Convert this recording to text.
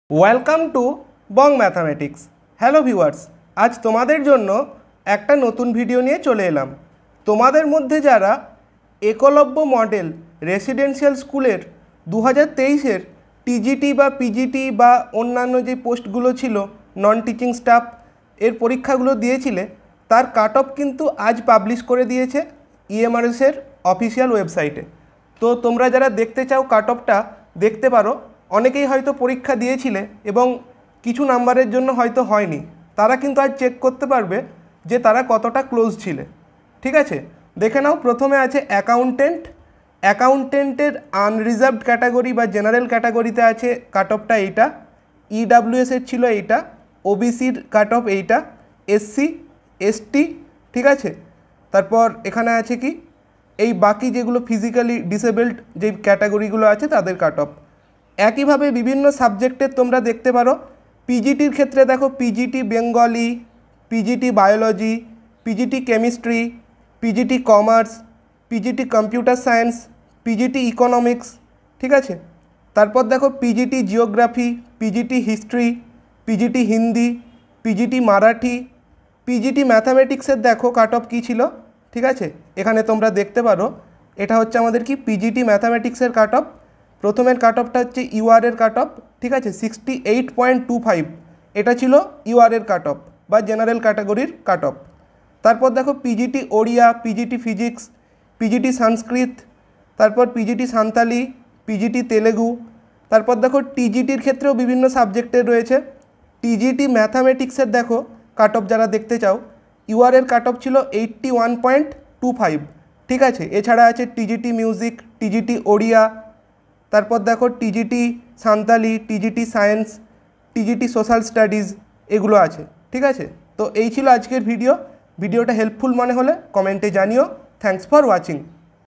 Welcome to Bong mathematics. Hello viewers, আজ তোমাদের জন্য একটা নতুন ভিডিও নিয়ে চলে এলাম। তোমাদের মধ্যে যারা একলব্য মডেল রেসিডেন্সিয়াল স্কুলের 2023-এর টিজিটি বা পিজিটি বা অন্যান্য যে পোস্টগুলো ছিল নন টিচিং স্টাফ এর পরীক্ষাগুলো দিয়েছিলে, তার কাট অফ কিন্তু আজ পাবলিশ করে দিয়েছে ইএমআরএসের অফিসিয়াল ওয়েবসাইটে। তো তোমরা যারা দেখতে চাও কাট অফটা দেখতে পারো। অনেকেই হয়তো পরীক্ষা দিয়েছিলে এবং কিছু নাম্বারের জন্য হয়তো হয়নি, তারা কিন্তু আজ চেক করতে পারবে যে তারা কতটা ক্লোজ ছিলে। ঠিক আছে, দেখে নাও। প্রথমে আছে অ্যাকাউন্টেন্ট। অ্যাকাউন্টেন্টের আনরিজার্ভড ক্যাটাগরি বা জেনারেল ক্যাটাগরিতে আছে কাট অফটা এইটা, ইডাব্লিউএসের ছিল এইটা, ওবিসির কাট অফ এইটা, এসসি এসটি। ঠিক আছে, তারপর এখানে আছে কি এই বাকি যেগুলো ফিজিক্যালি ডিসেবলড যে ক্যাটাগরিগুলো আছে তাদের কাট অফ। একইভাবে বিভিন্ন সাবজেক্টের তোমরা দেখতে পারো। পিজিটির ক্ষেত্রে দেখো PGT Bengali, PGT biology, PGT chemistry, PGT commerce, PGT computer science, PGT economics. ঠিক আছে, তারপর দেখো PGT geography, PGT history, PGT Hindi, PGT Marathi, PGT ম্যাথামেটিক্সের দেখো কাট অফ কী ছিল। ঠিক আছে, এখানে তোমরা দেখতে পারো এটা হচ্ছে আমাদের কি পিজিটি ম্যাথামেটিক্সের কাট অফ। প্রথমের কাট অফটা হচ্ছে ইউআরের কাট অফ। ঠিক আছে, 68.25 এটা ছিল ইউআরের কাট অফ বা জেনারেল ক্যাটাগরির কাট অফ। তারপর দেখো PGT Odia, PGT physics, PGT Sanskrit, তারপর পিজিটি সান্তালি, পিজিটি তেলেগু। তারপর দেখো টিজিটির ক্ষেত্রেও বিভিন্ন সাবজেক্টের রয়েছে। টিজিটি ম্যাথামেটিক্সের দেখো কাট অফ যারা দেখতে চাও, ইউআরের কাট অফ ছিল 81.25। ঠিক আছে, এছাড়া আছে টিজিটি মিউজিক, টিজিটি ওড়িয়া, তারপর দেখো TGT Santali, TGT science, TGT social studies, এগুলো আছে। ঠিক আছে, তো এই ছিল আজকের ভিডিওটা হেল্পফুল মনে হলে কমেন্টে জানিও। Thanks for watching.